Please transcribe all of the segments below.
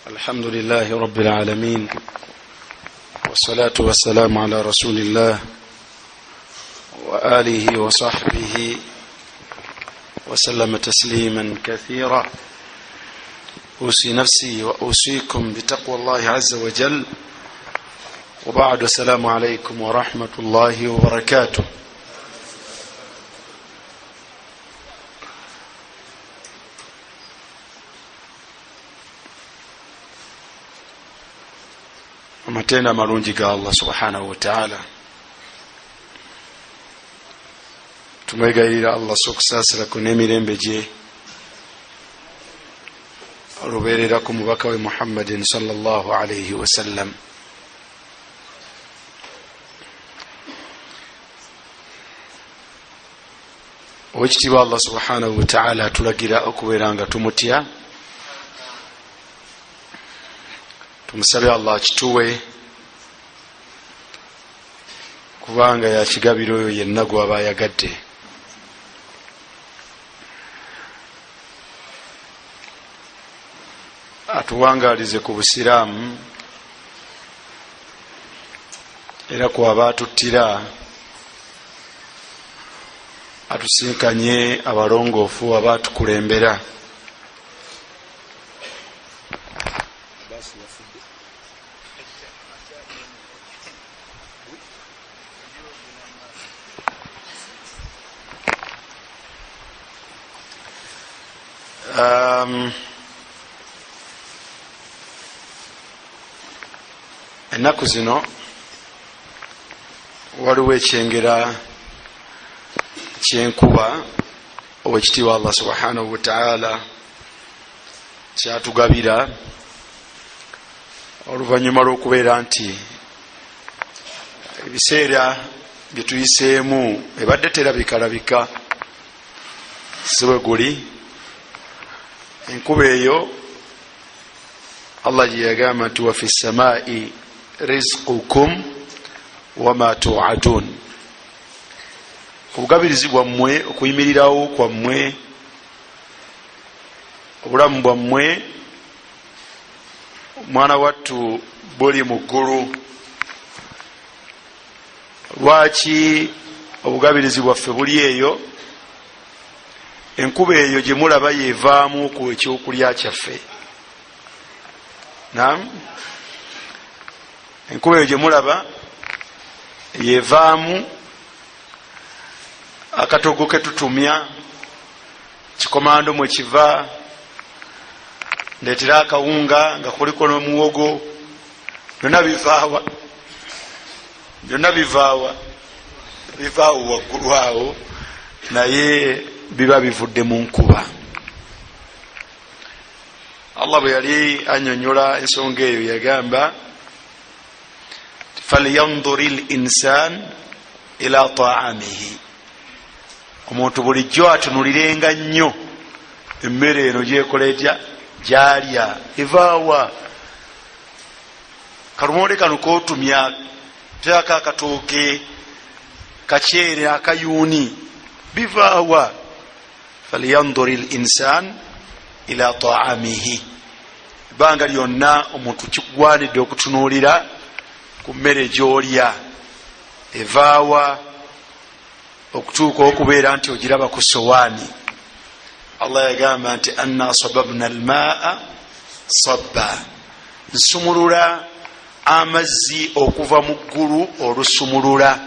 الحمد لله رب العالمين والصلاة والسلام على رسول الله وآله وصحبه وسلم تسليما كثيرا. أوصي نفسي وأوصيكم بتقوى الله عز وجل، وبعد. السلام عليكم ورحمة الله وبركاته. amatenda marungi ga Allah subhanahu wa ta'ala, tumwegayirira Allah sokusasira ku n'emirembe gye olubeerera ku mubaka we Muhammadin sallallahu alayhi wa sallam. Owekitiibwa Allah subhanahu wa ta'ala atulagira okubeera nga tumutya, tumusabe Allah kituwe, kubanga yakigabiro oyo yenna gwaba ayagadde. Atuwangalize ku busiraamu era kwaba atuttira, atusinkanye abalongoofu abatukulembera. Ennaku zino waliwo ekyengera kyenkuba owekitiibwa Allah subhanahu wa ta'ala kyatugabira oluvannyuma lw'okubeera nti ebiseera byetuyiseemu ebadde terabikalabika. Si bwe guli enkuba eyo Allah gye yagamba nti wa fi samaa'i rizqukum wama tu'adun, obugabirizi bwammwe, okuyimirirawo kwammwe, obulamu bwammwe, omwana wattu buli mu ggulu. Lwaki obugabirizi bwaffe buli eyo? Enkuba eyo gye mulaba yevaamu ku ekyokulya kyaffe. Naam, enkuba eyo gye mulaba yevaamu akatogo ke tutumya, kikomando mwe kiva, ndeetera akawunga nga kuliko n'omuwogo, byonna bivaawa? Byonna bivaawa waggulu awo, naye biba bivudde mu nkuba. Allah bwe yali annyonnyola ensonga eyo yagamba falyanzuri linsan ila ta'amihi, omuntu bulijjo atunulirenga nnyo emmere eno gyekola etya, gyalya, evaawa. Kalumole kano kootumya, tyako akatooke, kaceere, akayuuni, bivaawa? falyanzuri linsan ila ta'amihi, ebbanga lyonna omuntu kigwanidde okutunuulira ku mmere gy'olya, evaawa okutuuka okubeera nti ogiraba ku sowaani. Allah yagamba nti anna sababna almaa sabba, nsumulula amazzi okuva mu ggulu olusumulula,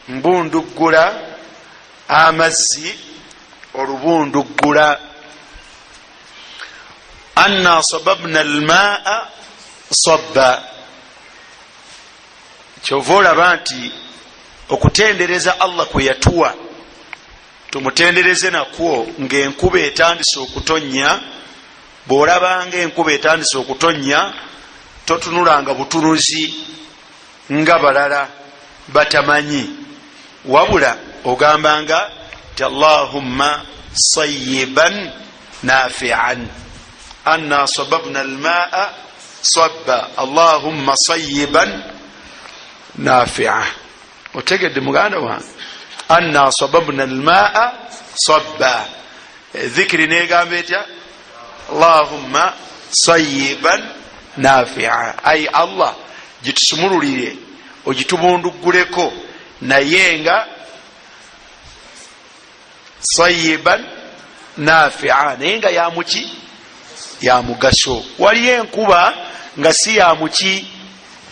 mbunduggula amazzi olubunduggula. anna sababna almaa sabba, kyova olaba nti okutendereza Allah kwe yatuwa tumutendereze nakwo ng'enkuba etandise okutonnya. bw'olabanga enkuba etandise okutonnya, totunulanga butunuzi nga balala batamanyi, wabula ogambanga ti Allahumma sayyiban nafi'an. anna sababna almaa sabba, Allahumma sayyiban nafi'a. Otegedde muganda wange? anna sababna almaa sabba, dhikri negamba etya? Allahumma sayyiban nafi'a, ay Allah gitusumululire ogitubunduguleko naye nga sayyiban nafi'a, naye nga yamuki ya mugaso. Waliyo enkuba nga si yamuki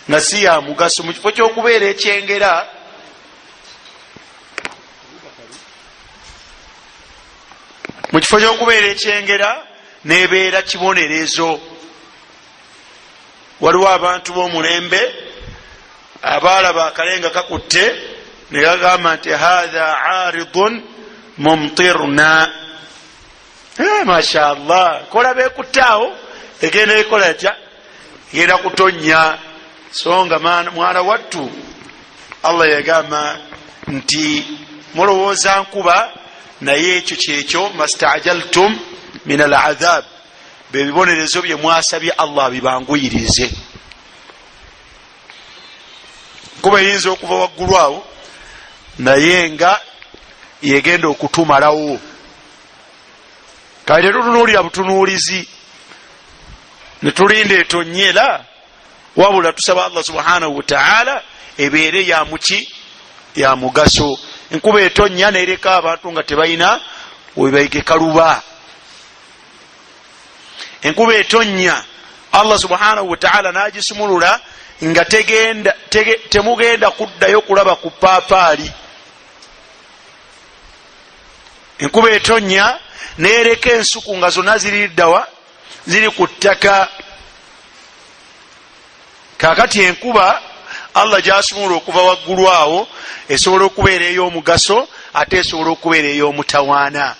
nga si ya mugaso. Mu kifo ky'okubeera ekyengera nebeera kibonerezo. Waliwo abantu b'omulembe abaalaba akalenga kakutte ne bagamba nti hatha aridun mumtirna. Masha Allah, kola bekutaawo egenda ekola etya, egenda kutonya. So nga mwana wattu Allah yagamba nti mulowooza nkuba, naye ekyo kyekyo mastajaltum min al'adhab, bebibonerezo bye mwasabye Allah bibanguyirize. Nkuba eyinza okuva waggulu awo naye nga yegenda okutumalawo. Kale tetutunuulira butunuulizi netulinda etonyera, wabula tusaba Allah subhanahu wa ta'ala ebeere yamuki ya mugaso. Enkuba etonya nereka abantu nga tebalina webayige kaluba. Enkuba etonya Allah subhanahu wa ta'ala nagisumulula nga temugenda kuddayo kulaba ku paapaali. Enkuba etonya nereka ensuku nga zonna ziriddawa, ziri ku ttaka. Kakati enkuba Allah gyasumulula okuva waggulu awo esobola okubeera ey'omugaso ate esobola okubeera ey'omutawaana.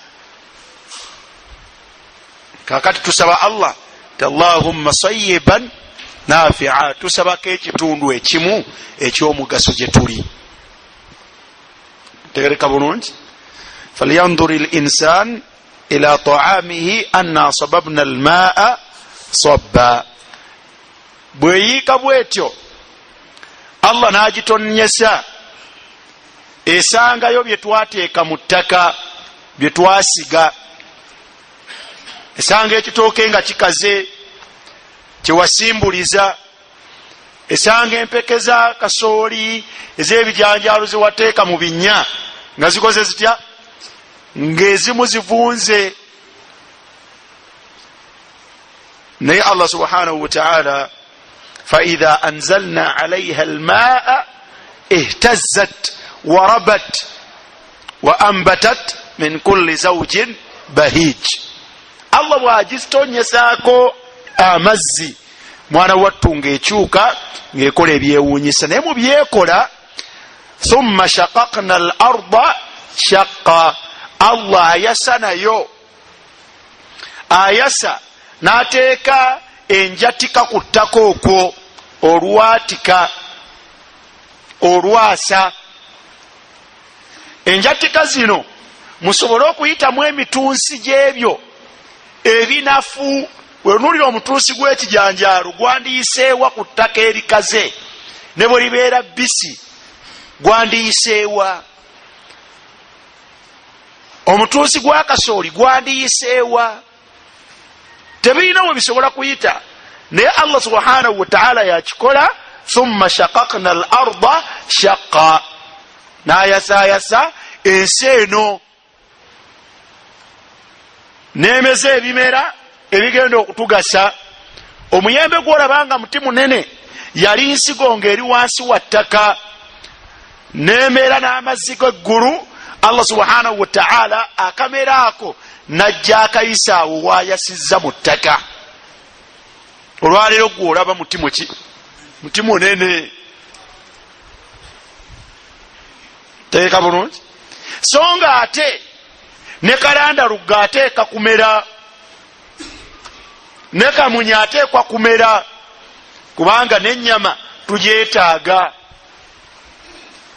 Kakati tusaba Allah ti Allahumma sayyiban nafi'a, tusabako ekitundu ekimu eky'omugaso gye tuli. Tegereka bulungi. falyanzur al-insan ila ta'amihi anna sababna al-ma'a sabba. Bweyiika bwetyo Allah n'agitonyesa, esangayo bye twateeka mu ttaka, bye twasiga. Esanga ekitooke nga kikaze kyewasimbuliza, esanga empeke za kasooli ez'ebijanjaalo ze wateeka mu binnya nga zikoze zitya, ng'ezimu zivunze. Naye Allah subhanahu wa ta'ala فإذا أنزلنا عليها الماء اهتزت وربت وأنبتت من كل زوج بهيج. Allah bwagitonyesako amazzi, mwana wattu ng'ekyuka ng'ekola ebyewuunyisa. Naye mu byekola, thumma shaqaqna al-arda shaqqa, Allah ayasa nayo, ayasa n'ateeka enjatika ku ttaka okwo, olwatika olwasa. Enjatika zino musobole okuyitamu emitunsi gy'ebyo ebinafu. Wenuulira omutunsi gw'ekijanjaalo gwandiyiseewa ku ttaka erikaze, ne bwe libeera bbisi gwandiyiseewa. Omutunsi gwa kasooli gwandiyiseewa. Tebirina we bisobola kuyita, naye Allah subhanahu wa ta'ala yakikola. Thumma shaqaqna al-arda shaqqa, n'ayasayasa ensi eno, n'emeza ebimera ebigenda okutugasa. Omuyembe gw'olabanga muti munene yali nsigo ng'eri wansi wa ttaka, n'emera n'amazzi g'eggulu. Allah subhanahu wa ta'ala akamera ako najja akayisa awo wayasizza mu ttaka. Olwaleero gwe olaba muti munene. Teeka bulungi. So nga ate ne kalandaluga ateeka kumera, ne kamunya ateekwa kumera, kubanga n'ennyama tugyetaaga.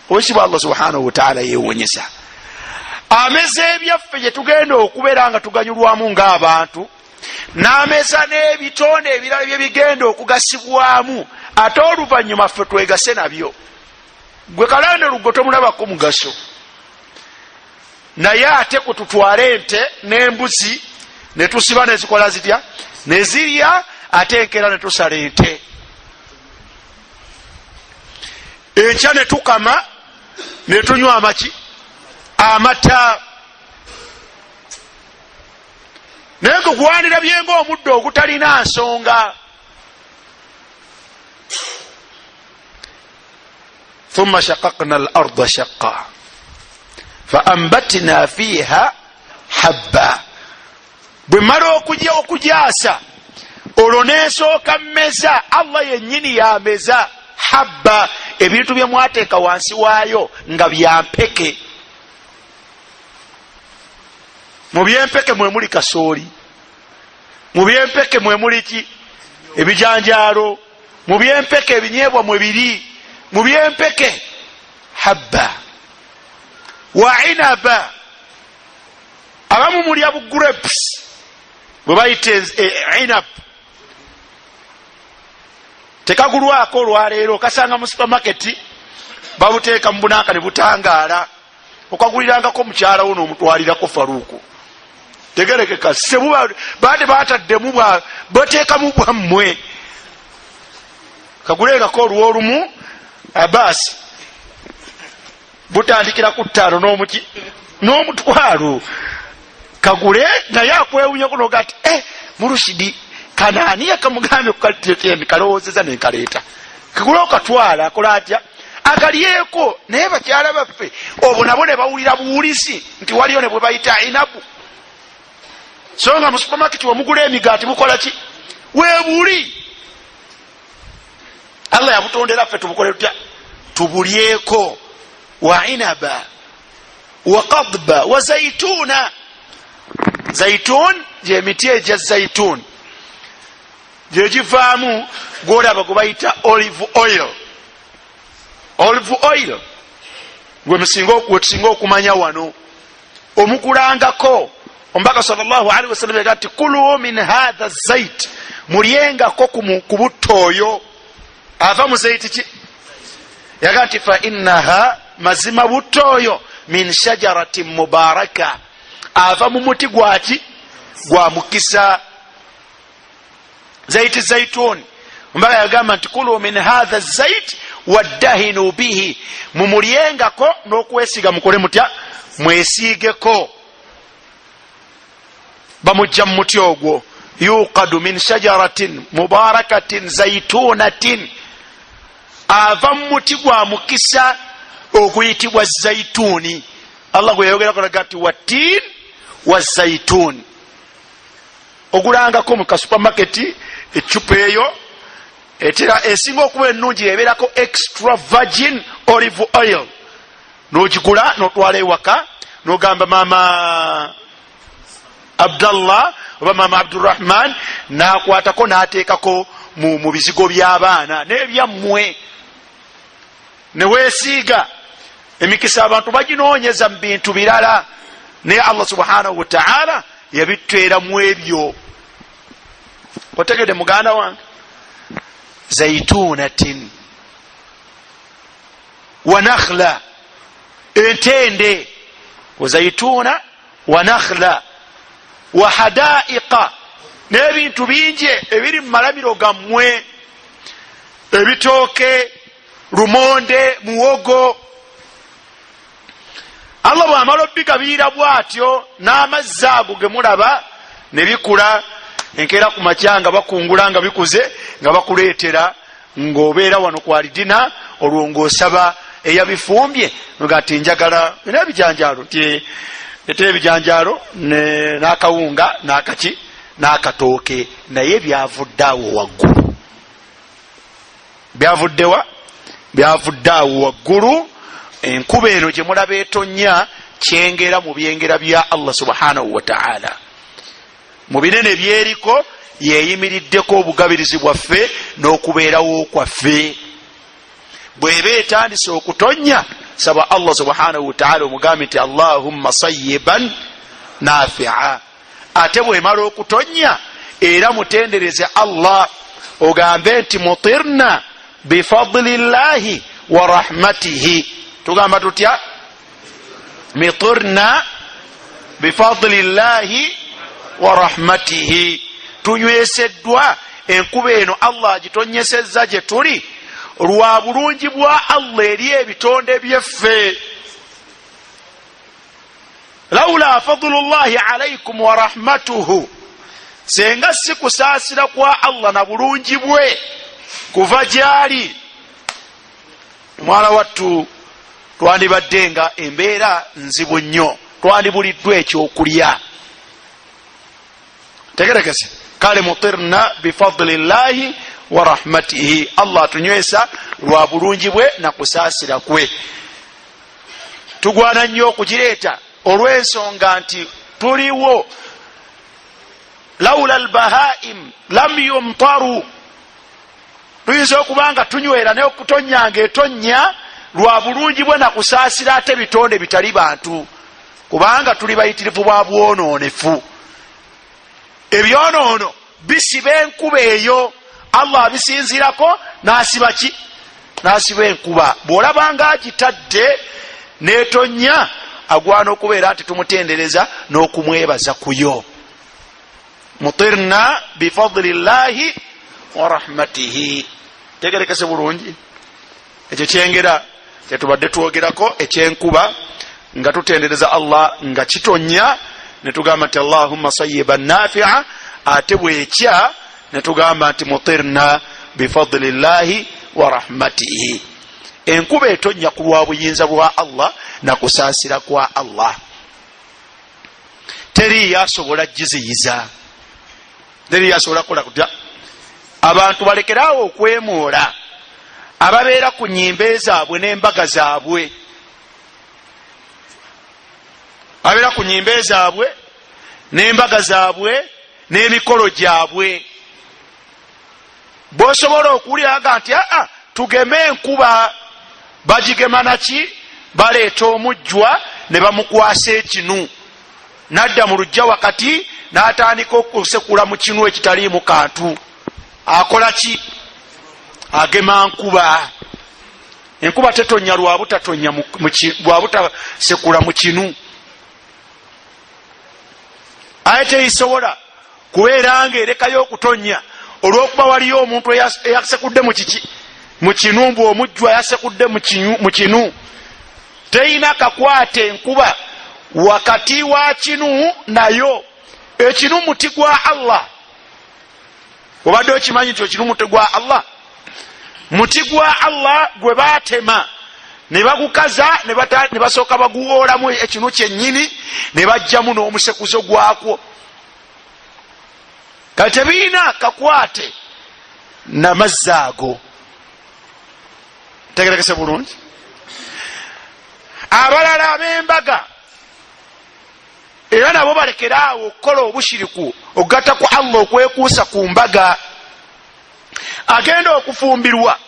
Owekitiibwa Allah subhanahu wa ta'ala yeewuunyisa. Ameza ebyaffe gye tugenda okubeera nga tuganyulwamu ng'abantu, n'ameza n'ebitonde ebirala bye bigenda okugasibwamu, ate oluvannyuma ffe twegase nabyo. Gwe kalandalugo tomulabako mugaso, naye ate kututwala ente n'embuzi ne tusiba ne zikola zitya, ne zirya ate enkera ne tusala ente, enkya ne tukama ne tunywa amata. naye gugwanira byenga omuddo ogutalina nsonga. ثم شققنا الأرض شقا فأنبتنا فيها حبا. bwe mala okujaasa olwo neesooka mmeza. Allah yennyini yameza habba, ebintu bye mwateeka wansi waayo nga byampeke. mu byempeke mwe muli kasooli, mu byempeke mwe muli ki ebijanjaalo, mu byempeke ebinyeebwa mwe biri, mu byempeke habba wa inaba. abamu mulya bu grapes bwe bayita inab, tekagulwako olwaleero kasanga mu supermarket babuteeka mu bunanka ne butangaala, okagulirangako mukyala wo n'omutwalirako faluuku. tegerekeka sebuba baade bataddemu bateekamu bwammwe, kagulengako olwolumu abasi butandikira ku 5 n'omutwalo. kagule naye akwewunyako noga ti Murushidi kanaani yakamugambye kalowozeza nenkaleeta. kagule okatwala akola atya akalyeko. naye bakyala baffe obwo nabo ne bawulira buwulisi nti waliyo ne bwe bayita inabu. so nga mu supermarket wamugula emigaati mukola ki weebuli. Allah yabutondera ffe tubukole tutya tubulyeko. wa inaba wa qadba wa zaituna. zaitun gyemiti egya zaitun gyegivaamu gwolaba gwe bayita olive oil. olive oil gwe tusinga okumanya wano omukulangako. omubaka sallallahu alaihi wasallam yaga ati kulu min hadha zait, mulyengako ku butto oyo ava mu zaiti ki. yaga nti fa innaha, mazima butto oyo min shajaratin mubaraka, ava mu muti gwaki gwa mukisa. zaiti zaitun omubaka yagamba nti kulu min hadha zait waddahinu bihi, mumulyengako n'okwesiga mukole mutya mwesiigeko. bamujja mu muti ogwo yuqadu min shajaratin mubarakatin zaitunatin, ava mu muti gwa mukisa oguyitibwa zaituni. Allah gwe yayogera kolaga ti wattin wa zaitun. ogulangako mu kasupermarket ecupa eyo etera esinga okuba ennungi ebeerako extra virgin olive oil. n'ogigula n'otwala ewaka n'ogamba maama Abdallah oba maama Abdurrahman, n'akwatako n'ateekako mu bizigo by'abaana n'ebyammwe ne weesiiga. emikisa abantu baginoonyeza mu bintu birala, naye Allah subhanahu wa ta'ala yabitwera mu ebyo. otegede muganda wange zaitunatin wa nakhla, entende wa zaituna wa nakhla wa hadaiqa, n'ebintu bingi ebiri mu malamiro gammwe, ebitooke, lumonde, muwogo. Allah bw'amala obbigabirira bw'atyo n'amazzi ago ge mulaba ne bikula. enkeera ku makya nga bakungula nga bikuze nga bakuleetera ng'obeera wano ku alidina, olwo ng'osaba eyabifumbye nga ati njagala n'ebijanjaalo, nti ete ebijanjaalo n'akawunga n'akaki n'akatooke. naye byavudde awo waggulu, byavuddewa byavudde awo waggulu. enkuba eno gye mulaba etonnya kyengera mu byengera bya Allah subhanahu wa ta'ala. mu binene byeriko yeyimiriddeko obugabirizi bwaffe n'okubeerawo kwaffe. bw'eba etandise okutonnya, saba Allah subhanahu wa ta'ala omugambe nti Allahumma sayyiban nafi'a. ate bw'emala okutonnya era mutendereze Allah, ogambe nti mutirna bifadlillahi wa rahmatihi. tugamba tutya? mutirna bifadlillahi wa rahmatihi, tunyweseddwa enkuba eno Allah agitonyesezza gye tuli lwa bulungi bwa Allah eri ebitonde byeffe. laula fadlullahi alaikum wa rahmatuhu, senga si kusaasira kwa Allah na bulungi bwe kuva gyali, mwana wattu twandibadde nga embeera nzibu nnyo, twandibuliddwa ekyokulya. tegerekese kale mutirna bifadlillahi wa rahmatihi, Allah tunywesa lwa bulungi bwe na kusaasira kwe. tugwana nnyo okugireeta olw'ensonga nti tuliwo. laula albahaim lam yumtaru, tuyinza okubanga tunywera naye okutonyanga etonya lwa bulungi bwe na kusaasira ate bitonde bitali bantu, kubanga tuli bayitirivu bwa bwonoonefu. ebyonoono bisiba enkuba eyo, Allah abisinzirako n'asiba ki? N'asiba enkuba. bw'olabanga agitadde n'etonya, agwana okubeera nti tumutendereza n'okumwebaza kuyo. mutirna bifadlillahi wa rahmatihi. tegerekese bulungi ekyo kyengera kyetubadde twogerako ekyenkuba, nga tutendereza Allah nga kitonya, netugamba nti Allahumma sayyiban nafi'a, ate bwekya netugamba nti mutirna bifadlillahi wa rahmatihi. enkuba etonya ku lwa buyinza bwa Allah na kusaasira kwa Allah. teri yasobola giziyiza, teri yasobola kukola kutya. abantu balekerawo okwemoola, ababeera ku nnyimbe zaabwe n'embaga zaabwe, abeera ku nnyimbe zaabwe n'embaga zaabwe n'emikolo gyabwe, bosobola okuwuliraga nti tugeme enkuba. bagigema naki? baleeta omujjwa ne bamukwasa ekinu, nadda mu lujja wakati n'atandika okusekula mu kinu ekitaliimu kantu. akola ki? agema nkuba. enkuba tetonya lwabutasekula mu kinu. aye teyisobola kubeera nga erekayo okutonya olw'okuba waliyo omuntu eyasekudde mu kinu, mbwe omujjwa yasekudde mu kinu. teyina kakwate enkuba wakati wa kinu nayo. ekinu muti gwa Allah. obadde okimanyi nti ekinu muti gwa Allah? muti gwa Allah gwe baatema ne bagukaza ne basooka baguwoolamu ekinu kyennyini ne bajjamu n'omusekuzo gwakwo. kale tebiina kakwate na mazzi ago. tegerekese bulungi. abalala ab'embaga era nabo balekeraawo okukola obushiriku okugatta ku Allah, okwekuusa ku mbaga. agenda okufumbirwa,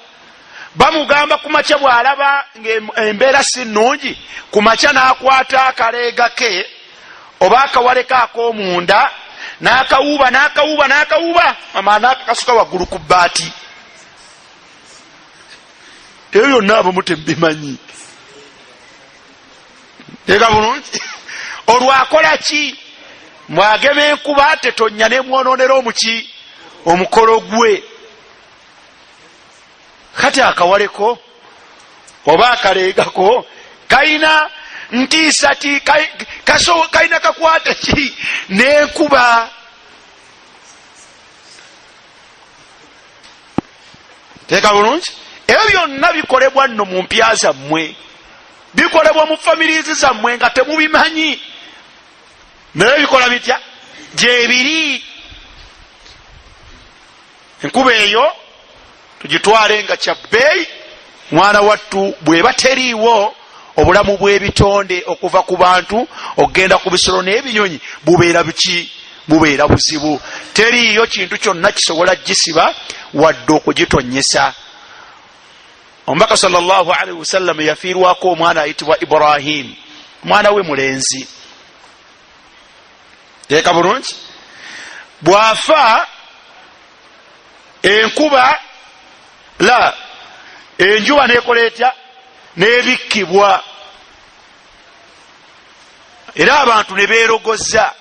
bamugamba ku makya bw'alaba ng'embeera si nnungi, ku makya n'akwata akaleega ke oba akawaleka ak'omunda n'akawuuba amaana akakasuka waggulu ku bbaati. ebyo byonna abamu tebimanyi. ega bulungi. olwakola ki? mwagema enkuba tetonya nemwonoonera omuki? omukolo gwe. kati akawaleko oba akaleegako kalina ntiisa ti, kalina kakwata ki n'enkuba? teeka bulungi. ebyo byonna bikolebwa nno mu mpya zammwe, bikolebwa mu famirizi zammwe nga temubimanyi, naye bikola bitya? gyebiri. enkuba eyo tugitwale nga kyabbeeyi. mwana wattu bweba teriiwo, obulamu bw'ebitonde okuva ku bantu okgenda ku bisolo n'ebinyonyi bubeera buki? bubeera buzibu. teriiyo kintu kyonna kisobola gisiba wadde okugitonyesa. omubaka sallallahu alaihi wasallam yafiirwako omwana ayitibwa Ibrahim, mwana we mulenzi. teeka bulungi. bwafa enkuba enjuba nekola etya? nebikkibwa, era abantu ne beerogoza.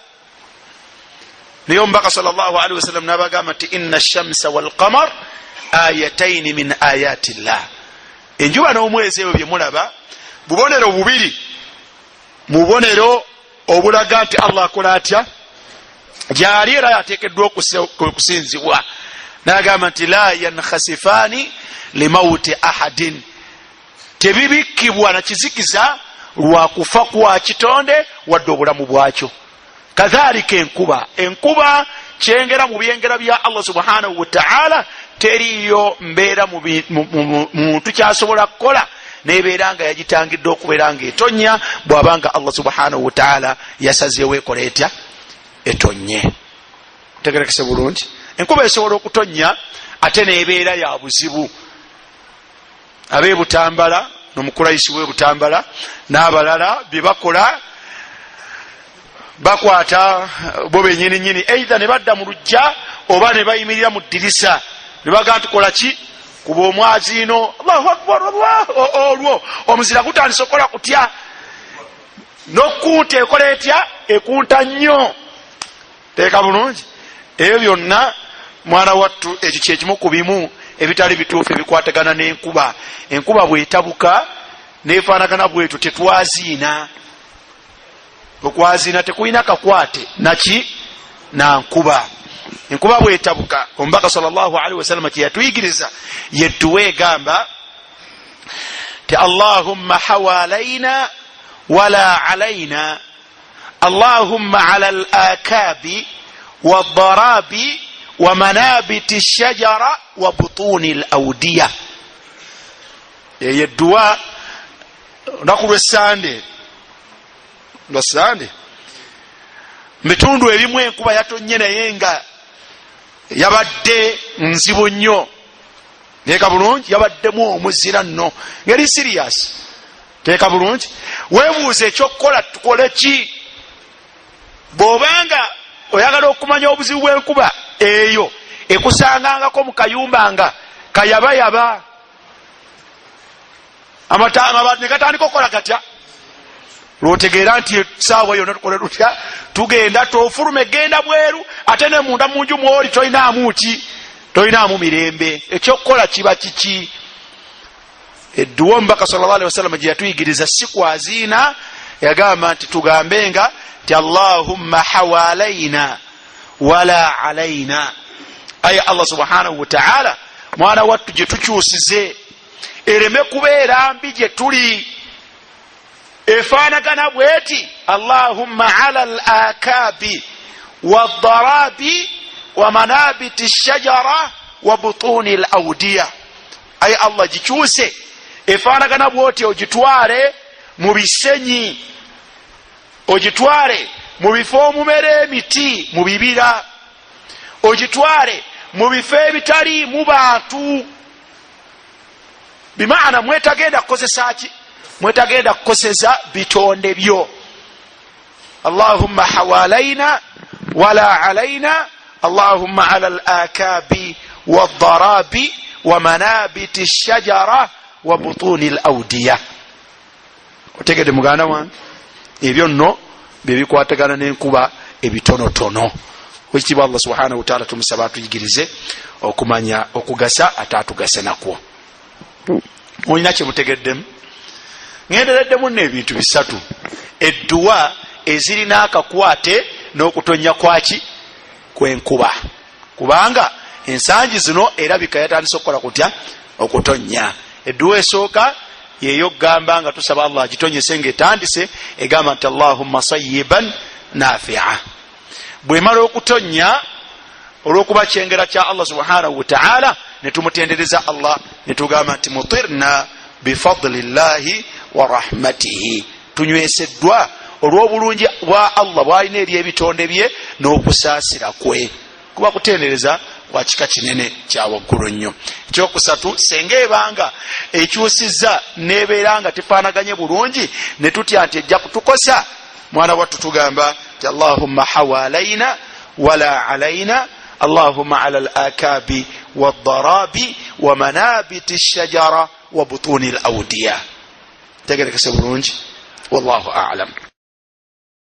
naye omubaka sallallahu alaihi wasallam nabagamba nti inna ash-shamsa wal qamar ayataini min ayati llah, enjuba n'omwezi ebyo bye mulaba bubonero bubiri mu bubonero obulaga nti Allah akola atya gyali era yateekeddwa okusinzibwa. Nagamba nti la yankhasifani limauti ahadin, tebibikkibwa na kizikiza lwa kufa kwa kitonde wadde obulamu bwakyo. Kadhalika enkuba kyengera mu byengera bya Allah subhanahu wa ta'ala, teriyo mbeera muntu kyasobola kukola nebeera nga yagitangidde okubeera nga etonnya bw'abanga Allah subhanahu wa ta'ala yasazeewo ekola etya etonye. Tegerekese bulungi, enkuba esobola okutonnya ate nebeera ya buzibu. Ab'e Butambala n'omukulaisi w'e Butambala n'abalala bye bakola, bakwata bo benyininyini eitha ne badda mu lujja oba ne bayimirira mu ddirisa ne baga nti kola ki kuba omwaziino. Allahu akbar, olwo omuzira gutandise okola kutya n'okkunta ekola etya ekunta nnyo. Teeka bulungi ebyo byonna mwana wattu, ekyo kyekimu ku bimu ebitali bituufu ebikwatagana n'enkuba. Enkuba bwetabuka nefaanagana bwetu tetwaziina. Okwaziina tekulina kakwate naki na nkuba. Enkuba bwetabuka, omubaka sallallahu alaihi wasallam kyeyatuyigiriza yedduwa egamba ti Allahumma hawalaina wala alaina, Allahumma ala al-akabi wad-darabi wa manabiti ash-shajara wa butuni al-awdiya. Yedduwa lunaku lw'Sande mitundu ebimu enkuba yatonye naye nga yabadde nzibu nnyo. Teeka bulungi, yabaddemu omuzira nno ngeri serious. Teeka bulungi, weebuuze ekyokukola tukole ki bw'obanga oyagala okumanya obuzibu bw'enkuba eyo ekusangangako mu kayumba nga kayabayaba, amabaati ne gatandika okukola katya, lwotegeera nti saawa yonna tukole tutya, tugenda tofulume genda bweru, ate ne munda munju mwoli tolinaamu ki, tolinaamu mirembe. Ekyokukola kiba kiki? Edduwa omubaka sallallahu alaihi wasallam gye yatuyigiriza si kwaziina, yagamba nti tugambenga ti Allahumma hawalaina wala alaina. Aye Allah subhanahu wa ta'ala mwana wattu gye tukyusize ereme kubeera mbi gye tuli, efaanagana bweti Allahumma ala al-akabi wad-darabi wa manabiti ash-shajara wa butuni al-awdiya. Aye Allah gikyuse efaanagana bwoti, ogitwale mu bisenyi, ogitwale mu bifo omumera emiti mu bibira, ogitwale mu bifo ebitali mu bantu. Bimaana mwetagenda kukozesa ki? Mwetagenda kukozesa bitonde byo. Allahumma hawalaina wala alaina, Allahumma ala al-akabi wad-darabi wa manabiti ash-shajara wa butuni al-awdiya. Otegede muganda wange, ebyo nno bye bikwatagana n'enkuba ebitonotono. Ekitiibwa Allah subhanahu wa ta'ala tumusaba atuyigirize okumanya okugasa ate atugase nakwo. Olina kye mutegeddemu? Ngendereddemu n'ebintu bisatu. Edduwa ezirina akakwate n'okutonya kwaki kw'enkuba, kubanga ensangi zino erabika yatandise okukola kutya okutonya. Edduwa esooka yeyo gamba nga tusaba Allah agitonyese ng'etandise, egamba nti Allahumma sayyiban nafi'a. Bwemala okutonya olw'okuba kyengera kya Allah subhanahu wa ta'ala, ne tumutendereza Allah ne tugamba nti mutirna bifadlillahi wa rahmatihi, tunyweseddwa olw'obulungi bwa Allah bw'alina eri ebitonde bye n'okusaasira kwe. Kuba kutendereza kwa kika kinene kya waggulu nnyo. Ekyokusatu, senga ebanga ekyusizza nebeera nga tefaanaganye bulungi ne tutya nti ejja kutukosa, mwana wattu tugamba nti Allahumma hawalaina wala alaina, Allahumma ala al-akabi wad-darabi wa manabiti ash-shajara wa butuni al-awdiya. Tegerekese bulungi, wallahu a'lam.